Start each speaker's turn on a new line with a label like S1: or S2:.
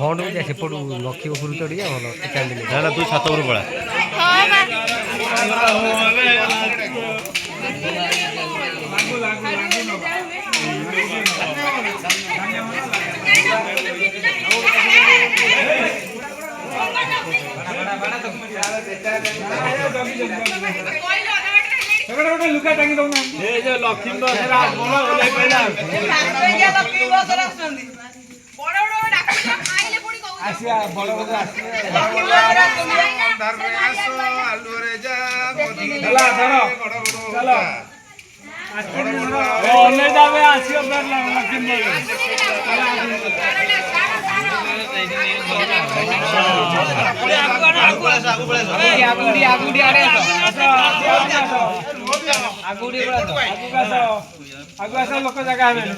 S1: Fund ବି ଯାଏ ସେପଟୁ ଲକ୍ଷ୍ମୀ ଉପରୁ ଚଢ଼ିକି ଭଲ ଚାନ୍ଦିନୀ
S2: ନା ତୁ ଛାତ ଉପରୁ ପଳା।
S3: लुका टांगी दो लक्ष्मी बस आसिया बड़ बड़ लोक जगह लगे